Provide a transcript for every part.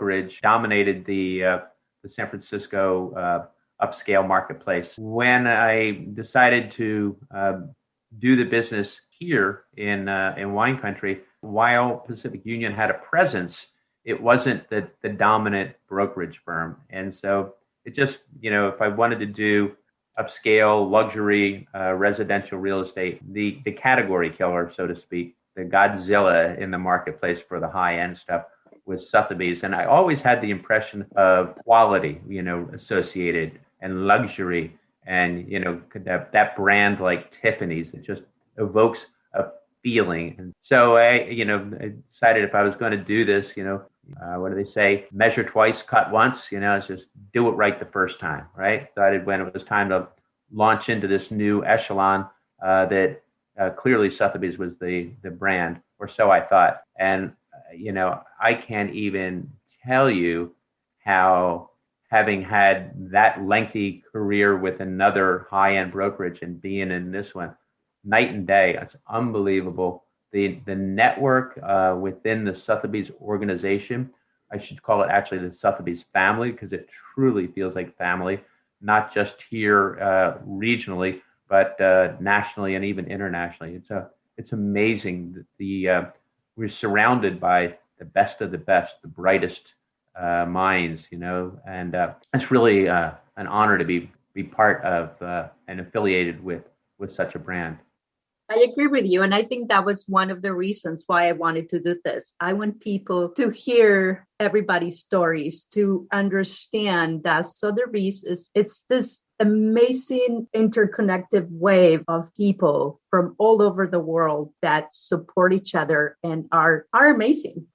brokerage dominated the San Francisco upscale marketplace. When I decided to do the business here in wine country, while Pacific Union had a presence, it wasn't the dominant brokerage firm. And so it just, if I wanted to do upscale luxury residential real estate, the category killer, so to speak, the Godzilla in the marketplace for the high end stuff was Sotheby's. And I always had the impression of quality, associated and luxury and, that brand like Tiffany's that just evokes a feeling. And so I decided if I was going to do this, what do they say? Measure twice, cut once, it's just do it right the first time, right? Decided when it was time to launch into this new echelon that clearly Sotheby's was the brand, or so I thought. And, I can't even tell you how, having had that lengthy career with another high-end brokerage and being in this one, night and day, it's unbelievable. The network within the Sotheby's organization, I should call it actually the Sotheby's family, because it truly feels like family, not just here regionally, but nationally and even internationally. It's amazing that we're surrounded by the best of the best, the brightest minds, and it's really an honor to be part of and affiliated with such a brand. I agree with you. And I think that was one of the reasons why I wanted to do this. I want people to hear everybody's stories, to understand that Sotheby's it's this amazing interconnected wave of people from all over the world that support each other and are amazing.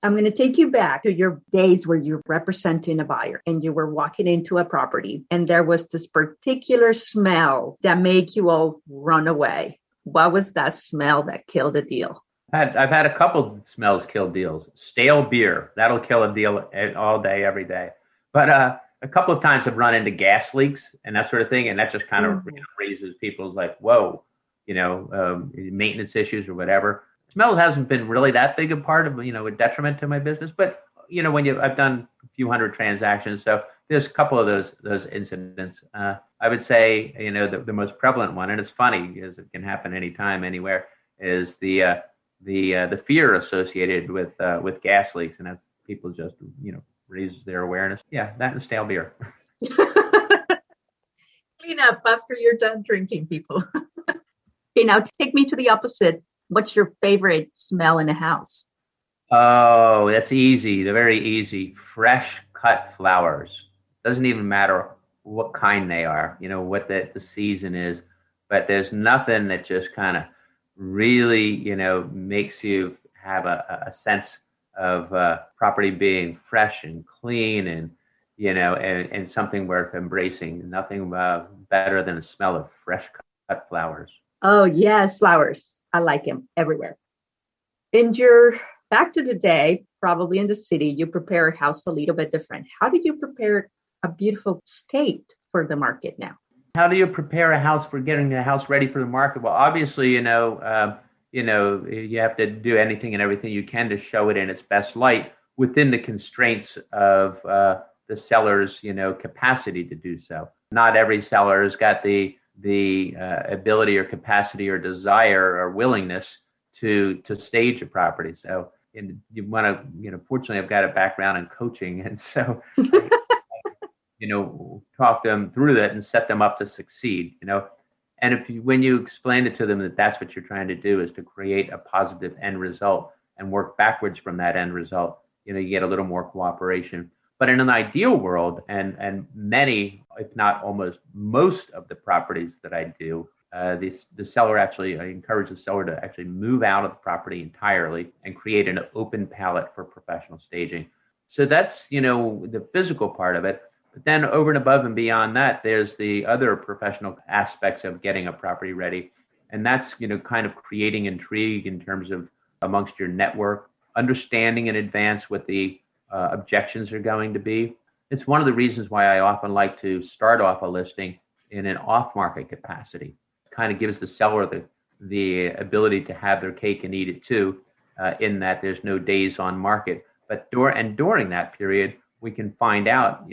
I'm going to take you back to your days where you're representing a buyer and you were walking into a property and there was this particular smell that made you all run away. What was that smell that killed a deal? I've had a couple smells kill deals. Stale beer, that'll kill a deal all day, every day. But a couple of times I've run into gas leaks and that sort of thing. And that just kind of raises people's like, whoa, maintenance issues or whatever. Smell hasn't been really that big a part of, a detriment to my business. But, I've done a few hundred transactions. So there's a couple of those incidents. I would say, the most prevalent one, and it's funny because it can happen anytime, anywhere, is the fear associated with gas leaks. And as people just, raise their awareness. Yeah, that and stale beer. Clean up after you're done drinking, people. Okay, now take me to the opposite. What's your favorite smell in a house? Oh, that's easy. They're very easy. Fresh cut flowers. Doesn't even matter what kind they are, what the season is. But there's nothing that just kind of really, makes you have a sense of property being fresh and clean and, and something worth embracing. Nothing better than the smell of fresh cut flowers. Oh, yes, flowers. I like them everywhere. And you're back to the day, probably in the city, you prepare a house a little bit different. How do you prepare a beautiful state for the market now? How do you prepare a house for getting the house ready for the market? Well, obviously, you have to do anything and everything you can to show it in its best light within the constraints of the seller's, capacity to do so. Not every seller has got the ability or capacity or desire or willingness to stage a property. So you want to, fortunately, I've got a background in coaching. And so, talk them through that and set them up to succeed, And when you explain it to them that that's what you're trying to do is to create a positive end result and work backwards from that end result, you get a little more cooperation. But in an ideal world, and many, if not almost most of the properties that I do, the seller actually, I encourage the seller to actually move out of the property entirely and create an open palette for professional staging. So that's, the physical part of it. But then over and above and beyond that, there's the other professional aspects of getting a property ready. And that's, kind of creating intrigue in terms of amongst your network, understanding in advance what the objections are going to be. It's one of the reasons why I often like to start off a listing in an off-market capacity. It kind of gives the seller the ability to have their cake and eat it too, in that there's no days on market. But during that period, we can find out,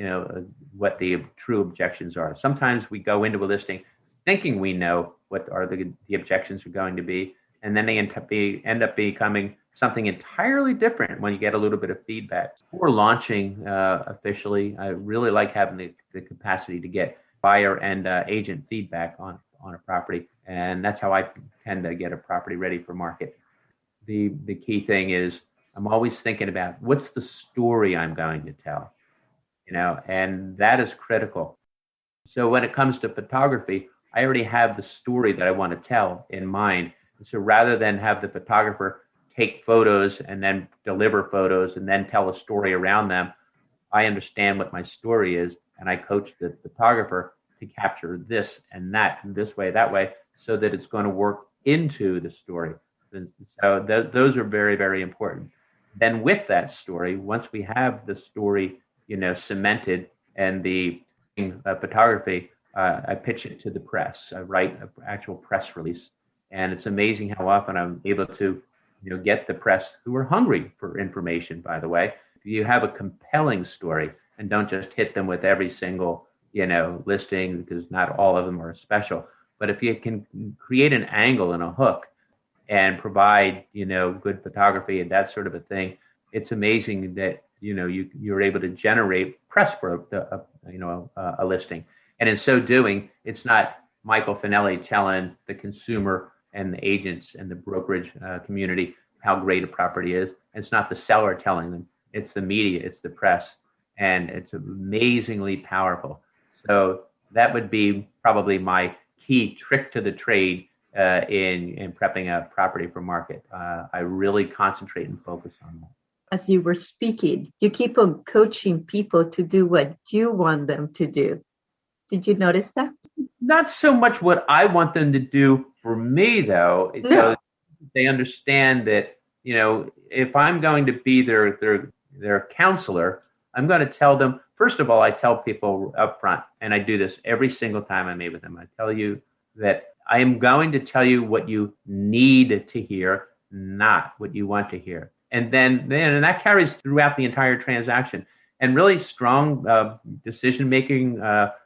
what the true objections are. Sometimes we go into a listing thinking we know what are the objections are going to be, and then they end up becoming something entirely different when you get a little bit of feedback. Before launching officially, I really like having the capacity to get buyer and agent feedback on a property, and that's how I tend to get a property ready for market. The key thing is I'm always thinking about what's the story I'm going to tell, and that is critical. So when it comes to photography, I already have the story that I want to tell in mind. So rather than have the photographer take photos and then deliver photos and then tell a story around them, I understand what my story is, and I coach the photographer to capture this and that, and this way, that way, so that it's going to work into the story. And so those are very, very important. Then with that story, once we have the story, cemented and the photography, I pitch it to the press. I write an actual press release, and it's amazing how often I'm able to, get the press who are hungry for information. By the way, you have a compelling story, and don't just hit them with every single, listing, because not all of them are special. But if you can create an angle and a hook, and provide, good photography and that sort of a thing, it's amazing that, you're able to generate press for a listing. And in so doing, it's not Michael Fanelli telling the consumer and the agents and the brokerage community how great a property is. It's not the seller telling them. It's the media, it's the press, and it's amazingly powerful. So that would be probably my key trick to the trade in prepping a property for market. I really concentrate and focus on that. As you were speaking, you keep on coaching people to do what you want them to do. Did you notice that? Not so much what I want them to do for me, though. No. So they understand that, if I'm going to be their counselor, I'm going to tell them, first of all, I tell people up front, and I do this every single time I meet with them. I tell you that I am going to tell you what you need to hear, not what you want to hear. And then that carries throughout the entire transaction. And really strong decision-making,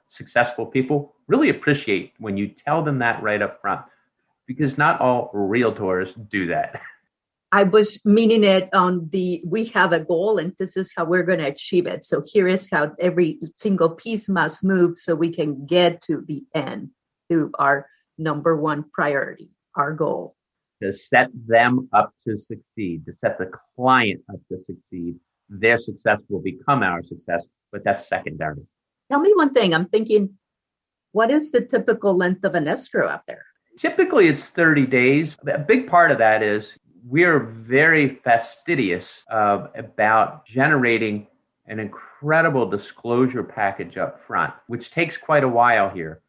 successful people really appreciate when you tell them that right up front, because not all realtors do that. I was meaning it on we have a goal and this is how we're going to achieve it. So here is how every single piece must move so we can get to the end, to our number one priority, our goal. To set them up to succeed, to set the client up to succeed. Their success will become our success, but that's secondary. Tell me one thing. I'm thinking, what is the typical length of an escrow out there? Typically, it's 30 days. A big part of that is we're very fastidious about generating an incredible disclosure package up front, which takes quite a while here.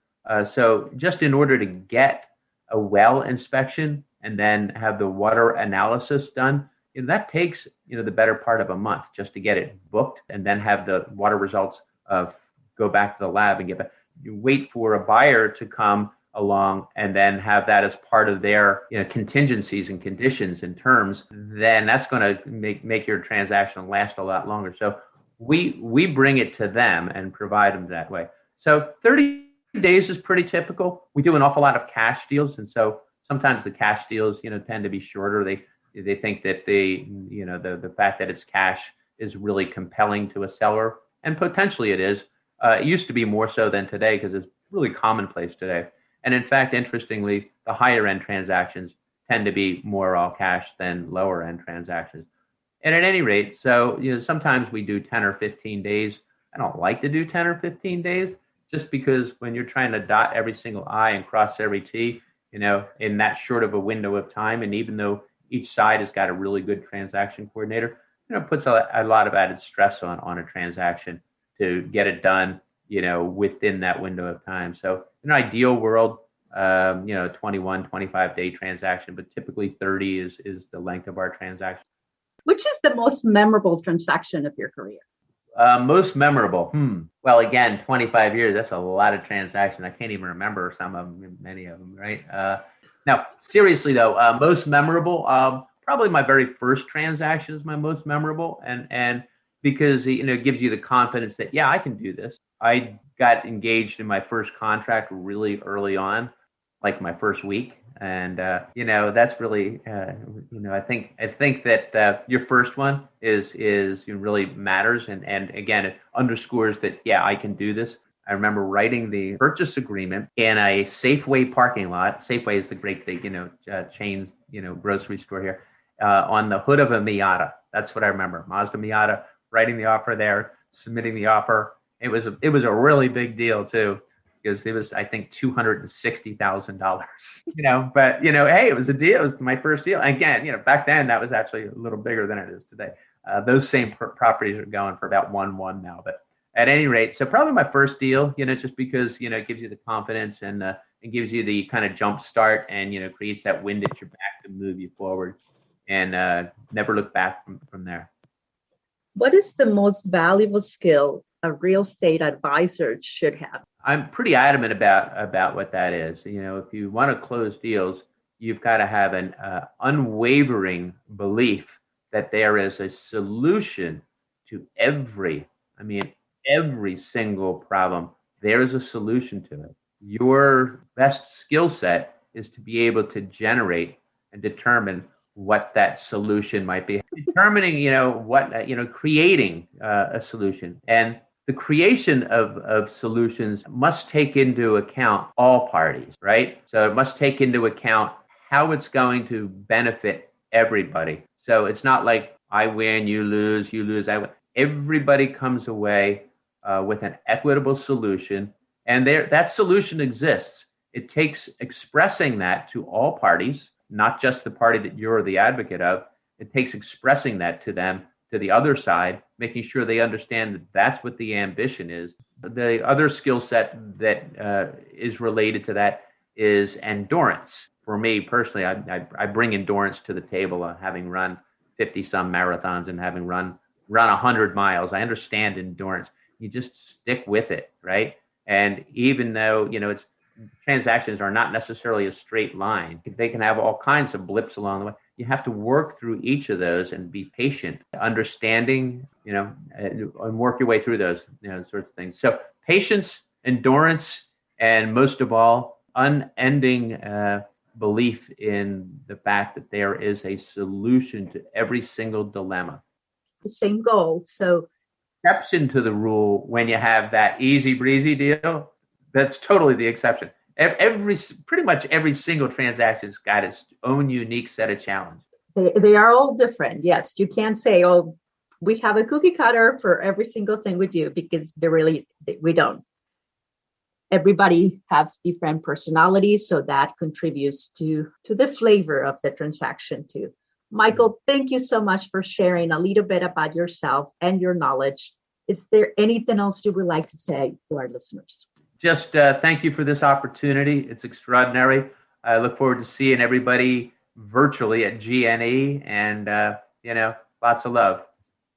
So just in order to get a well inspection and then have the water analysis done, that takes the better part of a month just to get it booked and then have the water results go back to the lab and get back. You wait for a buyer to come along and then have that as part of their contingencies and conditions and terms, then that's going to make your transaction last a lot longer. So we bring it to them and provide them that way. So 30 days is pretty typical. We do an awful lot of cash deals, and so sometimes the cash deals tend to be shorter. They think that the fact that it's cash is really compelling to a seller, and potentially it is. It used to be more so than today because it's really commonplace today. And in fact, interestingly, the higher end transactions tend to be more all cash than lower end transactions. And at any rate, so sometimes we do 10 or 15 days. I don't like to do 10 or 15 days just because when you're trying to dot every single I and cross every T, in that short of a window of time, and even though each side has got a really good transaction coordinator, puts a lot of added stress on a transaction to get it done, within that window of time. So in an ideal world, 21, 25-day transaction, but typically 30 is the length of our transaction. Which is the most memorable transaction of your career? Most memorable. Well, again, 25 years, that's a lot of transactions. I can't even remember some of them, many of them, right? Now, seriously though, most memorable, probably my very first transaction is my most memorable, and because it gives you the confidence that yeah, I can do this. I got engaged in my first contract really early on, like my first week, and that's really I think that your first one is really matters, and again it underscores that yeah, I can do this. I remember writing the purchase agreement in a Safeway parking lot. Safeway is the great big, chains, grocery store here, on the hood of a Miata. That's what I remember. Mazda Miata, writing the offer there, submitting the offer. It was a really big deal too, because it was, I think, $260,000. But hey, it was a deal. It was my first deal. And again, back then that was actually a little bigger than it is today. Those same properties are going for about 1.1 now, but at any rate, so probably my first deal, just because, it gives you the confidence and it gives you the kind of jump start and, creates that wind at your back to move you forward and never look back from there. What is the most valuable skill a real estate advisor should have? I'm pretty adamant about what that is. If you want to close deals, you've got to have an unwavering belief that there is a solution to every single problem. There is a solution to it. Your best skill set is to be able to generate and determine what that solution might be. Determining, creating a solution. And the creation of solutions must take into account all parties, right? So it must take into account how it's going to benefit everybody. So it's not like I win, you lose, I win. Everybody comes away with an equitable solution, and that solution exists. It takes expressing that to all parties, not just the party that you're the advocate of. It takes expressing that to them, to the other side, making sure they understand that that's what the ambition is. The other skill set that is related to that is endurance. For me personally, I bring endurance to the table, having run 50 some marathons and having run 100 miles. I understand endurance. You just stick with it, right? And even though, transactions are not necessarily a straight line, they can have all kinds of blips along the way. You have to work through each of those and be patient, understanding, and work your way through those, sorts of things. So patience, endurance, and most of all, unending belief in the fact that there is a solution to every single dilemma. The same goal. So exception to the rule when you have that easy breezy deal. That's totally the exception. Pretty much every single transaction's got its own unique set of challenges. They are all different. Yes, you can't say, oh, we have a cookie cutter for every single thing we do, because we don't. Everybody has different personalities, so that contributes to the flavor of the transaction too. Michael, thank you so much for sharing a little bit about yourself and your knowledge. Is there anything else you would like to say to our listeners? Just thank you for this opportunity. It's extraordinary. I look forward to seeing everybody virtually at GNE, and, lots of love.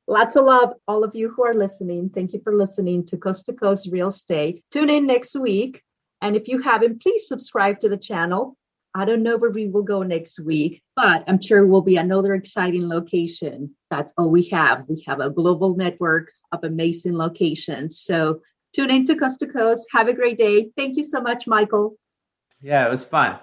Lots of love, all of you who are listening. Thank you for listening to Coast Real Estate. Tune in next week. And if you haven't, please subscribe to the channel. I don't know where we will go next week, but I'm sure it will be another exciting location. That's all we have. We have a global network of amazing locations. So tune in to Coast. Have a great day. Thank you so much, Michael. Yeah, it was fun.